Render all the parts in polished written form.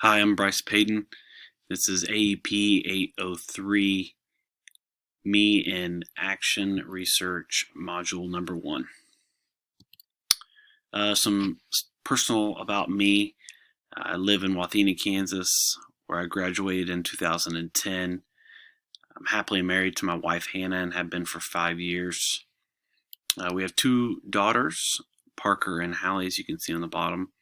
Hi, I'm Bryce Paden. This is AEP 803, Me in Action Research, Module number 1. Some personal about me. I live in Wathena, Kansas, where I graduated in 2010. I'm happily married to my wife, Hannah, and have been for 5 years. We have 2 daughters, Parker and Hallie, as you can see on the bottom.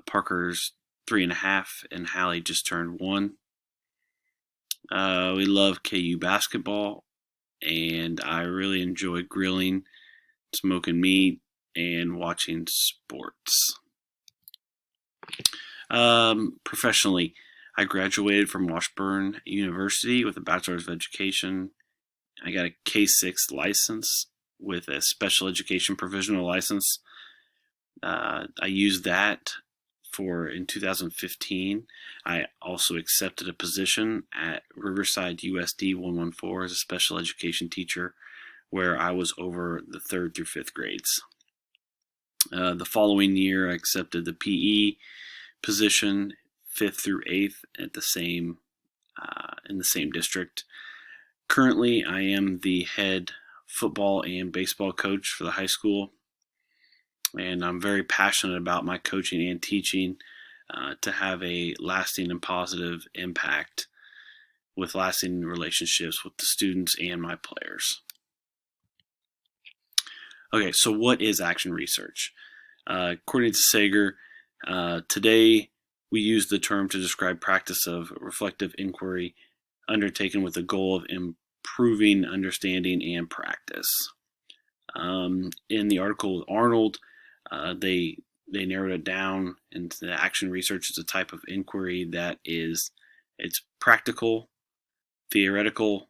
Parker's 3.5, and Hallie just turned 1. We love KU basketball, and I really enjoy grilling, smoking meat, and watching sports. Professionally, I graduated from Washburn University with a Bachelor's of Education. I got a K-6 license with a Special Education Provisional License. I used that in 2015. I also accepted a position at Riverside USD 114 as a special education teacher, where I was over the 3rd through 5th grades. The following year, I accepted the PE position, 5th through 8th, at the same in the same district. Currently, I am the head football and baseball coach for the high school, and I'm very passionate about my coaching and teaching to have a lasting and positive impact with lasting relationships with the students and my players. Okay, so what is action research? According to Sager, today we use the term to describe practice of reflective inquiry undertaken with the goal of improving understanding and practice. In the article with Arnold, they narrowed it down into the action research is a type of inquiry that it's practical, theoretical,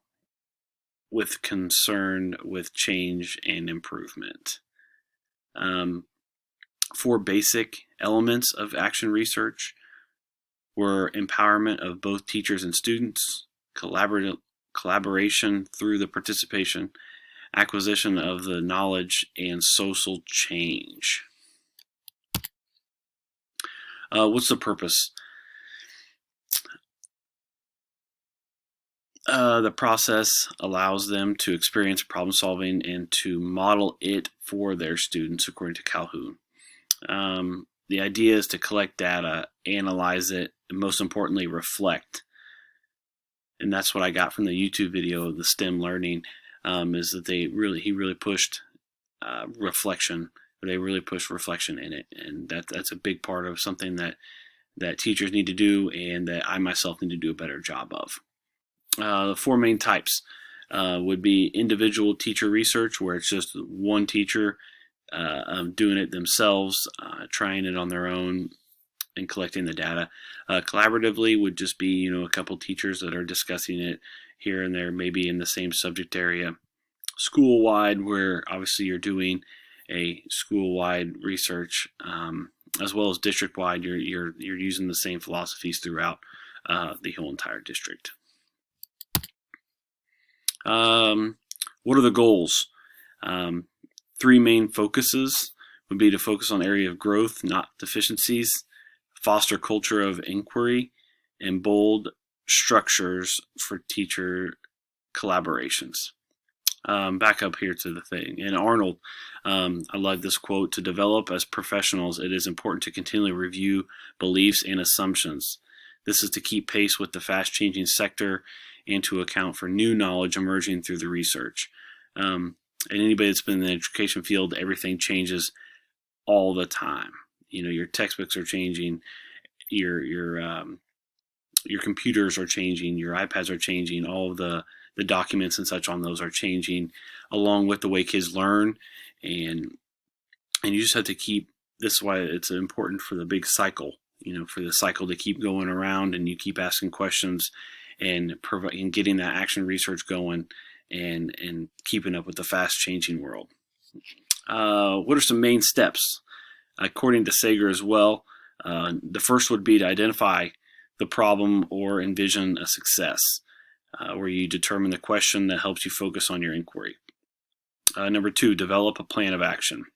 with concern with change and improvement. 4 basic elements of action research were empowerment of both teachers and students, collaboration through the participation, acquisition of the knowledge, and social change. What's the purpose? The process allows them to experience problem solving and to model it for their students, according to Calhoun. The idea is to collect data, analyze it, and most importantly, reflect. And that's what I got from the YouTube video of the STEM learning, is that he really pushed reflection. They really pushed reflection in it, and that's a big part of something that teachers need to do, and that I myself need to do a better job of. The 4 main types would be individual teacher research, where it's just one teacher doing it themselves, trying it on their own, and collecting the data. Collaboratively would just be a couple teachers that are discussing it here and there, maybe in the same subject area. School-wide, where obviously you're doing a school-wide research, as well as district-wide, you're using the same philosophies throughout the whole entire district. What are the goals? 3 main focuses would be to focus on area of growth, not deficiencies, foster culture of inquiry, and bold structures for teacher collaborations. Back up here to the thing. In Arnold, I like this quote: "To develop as professionals, it is important to continually review beliefs and assumptions. This is to keep pace with the fast-changing sector and to account for new knowledge emerging through the research." And anybody that's been in the education field, everything changes all the time. Your textbooks are changing, your computers are changing, your iPads are changing, all of the documents and such on those are changing, along with the way kids learn, and you just have to keep. This is why it's important for the big cycle. For the cycle to keep going around, and you keep asking questions, and getting that action research going, and keeping up with the fast changing world. What are some main steps? According to Sager as well, the first would be to identify the problem or envision a success, where you determine the question that helps you focus on your inquiry. Number 2, develop a plan of action.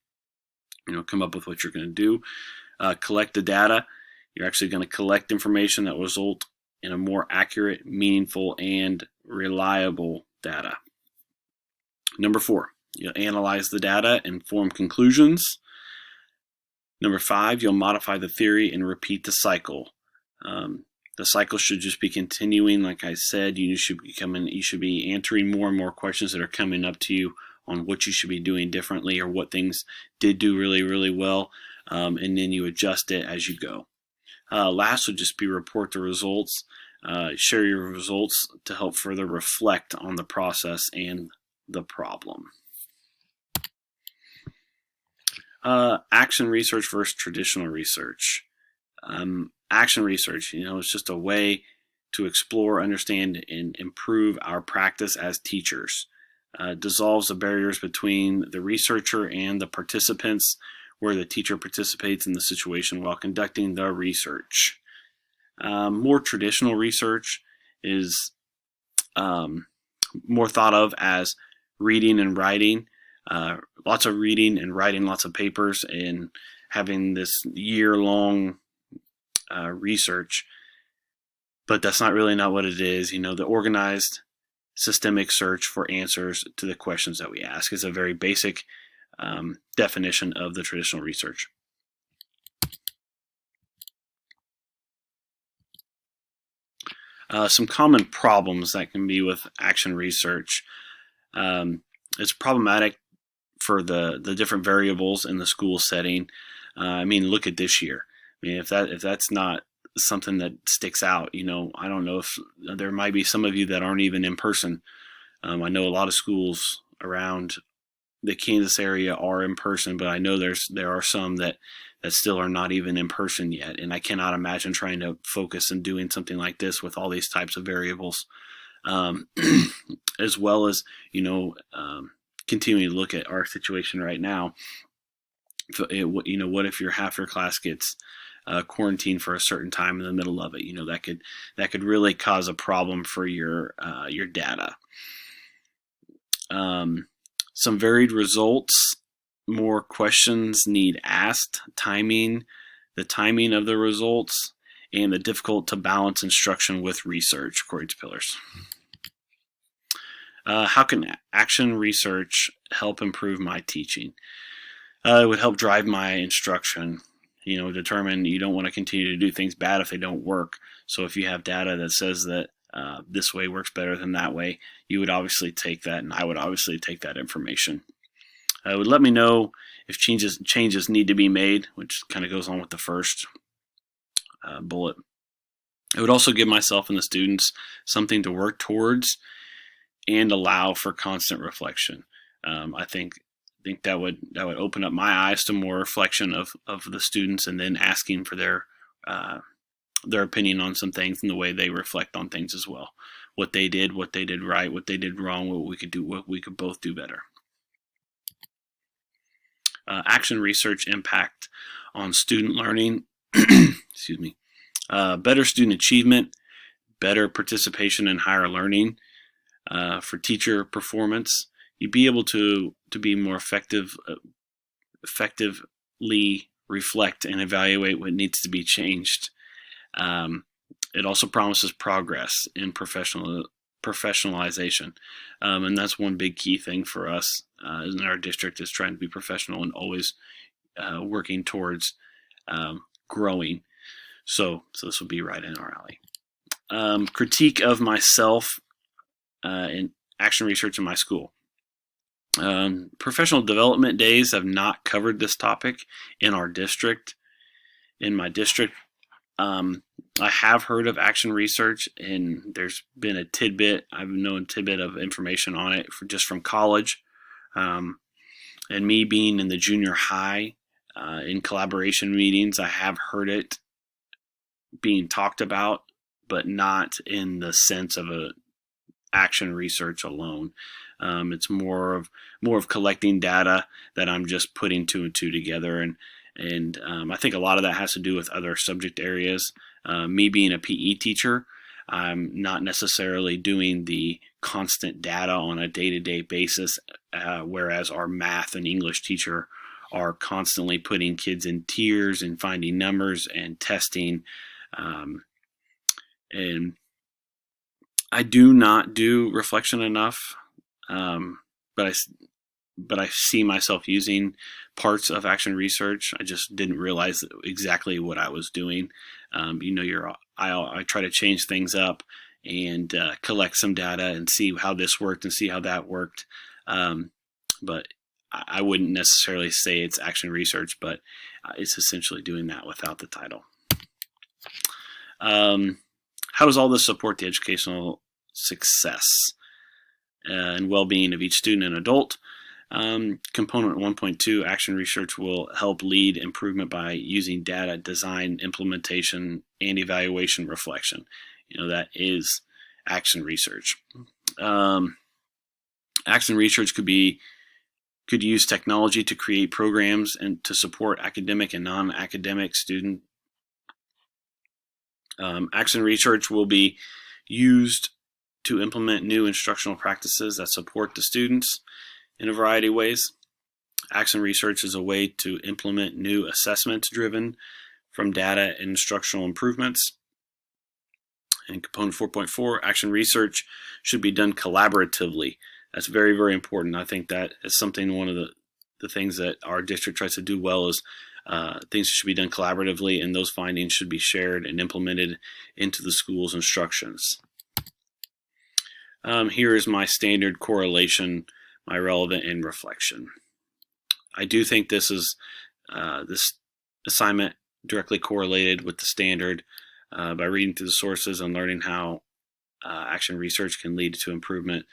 Come up with what you're going to do. Collect the data You're actually going to collect information that will result in a more accurate, meaningful, and reliable data. Number 4, you'll analyze the data and form conclusions. Number 5, you'll modify the theory and repeat the cycle. The cycle should just be continuing. Like I said, you should be answering more and more questions that are coming up to you on what you should be doing differently or what things did do really, really well, and then you adjust it as you go. Last would just be report the results. Share your results to help further reflect on the process and the problem. Action research versus traditional research. Action research, it's just a way to explore, understand, and improve our practice as teachers. Dissolves the barriers between the researcher and the participants, where the teacher participates in the situation while conducting the research. More traditional research is more thought of as reading and writing. Lots of reading and writing lots of papers and having this year-long research, but that's not what it is. The organized systemic search for answers to the questions that we ask is a very basic definition of the traditional research. Some common problems that can be with action research. It's problematic for the different variables in the school setting. Look at this year. If that's not something that sticks out, I don't know if there might be some of you that aren't even in person. I know a lot of schools around the Kansas area are in person, but I know there are some that still are not even in person yet. And I cannot imagine trying to focus and doing something like this with all these types of variables, as well as, continuing to look at our situation right now. What if half your class gets quarantined for a certain time in the middle of it? That could really cause a problem for your data. Some varied results, more questions need asked, the timing of the results, and the difficult to balance instruction with research, according to Pillars. How can action research help improve my teaching? It would help drive my instruction. Determine you don't want to continue to do things bad if they don't work. So if you have data that says that this way works better than that way, you would obviously take that, and I would obviously take that information. It would let me know if changes need to be made, which kind of goes on with the first bullet. It would also give myself and the students something to work towards and allow for constant reflection. I think that would open up my eyes to more reflection of the students, and then asking for their opinion on some things and the way they reflect on things as well. What they did right, what they did wrong, what we could both do better. Action research impact on student learning. Excuse me. Better student achievement, better participation in higher learning. For teacher performance, you'd be able to be more effectively reflect and evaluate what needs to be changed. It also promises progress in professionalization, and that's one big key thing for us in our district, is trying to be professional and always working towards growing. So this would be right in our alley. Critique of myself in action research in my school. Professional development days have not covered this topic in our district. In my district, I have heard of action research, and there's been a tidbit of information on it just from college. And me being in the junior high, in collaboration meetings, I have heard it being talked about, but not in the sense of a action research alone. It's more of collecting data that I'm just putting two and two together, and I think a lot of that has to do with other subject areas. Me being a PE teacher, I'm not necessarily doing the constant data on a day-to-day basis, whereas our math and English teacher are constantly putting kids in tiers and finding numbers and testing. And I do not do reflection enough, but I see myself using parts of action research. I just didn't realize exactly what I was doing. I try to change things up and collect some data and see how this worked and see how that worked. But I wouldn't necessarily say it's action research, but it's essentially doing that without the title. How does all this support the educational success and well-being of each student and adult? Component 1.2, action research will help lead improvement by using data, design, implementation, and evaluation reflection. That is action research. Action research could use technology to create programs and to support academic and non-academic student. Action research will be used to implement new instructional practices that support the students in a variety of ways. Action research is a way to implement new assessments driven from data and instructional improvements. And component 4.4, action research should be done collaboratively. That's very, very important. I think that is something, one of the things that our district tries to do well is things should be done collaboratively, and those findings should be shared and implemented into the school's instructions. Here is my standard correlation, my relevant and reflection. I do think this is this assignment directly correlated with the standard by reading through the sources and learning how action research can lead to improvement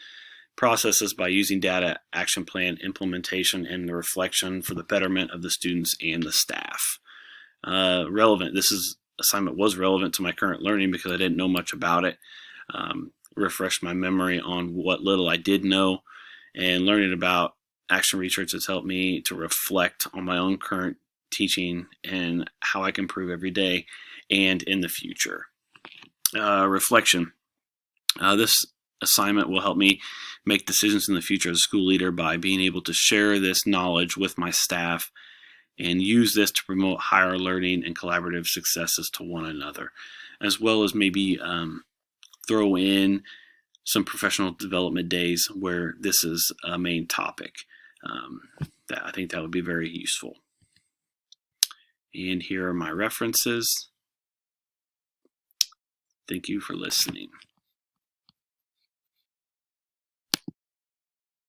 processes by using data, action plan, implementation, and the reflection for the betterment of the students and the staff. Relevant. This assignment was relevant to my current learning because I didn't know much about it. Refreshed my memory on what little I did know, and learning about action research has helped me to reflect on my own current teaching and how I can improve every day and in the future. Reflection. This assignment will help me make decisions in the future as a school leader by being able to share this knowledge with my staff and use this to promote higher learning and collaborative successes to one another, as well as maybe throw in some professional development days where this is a main topic. I think that would be very useful. And here are my references. Thank you for listening.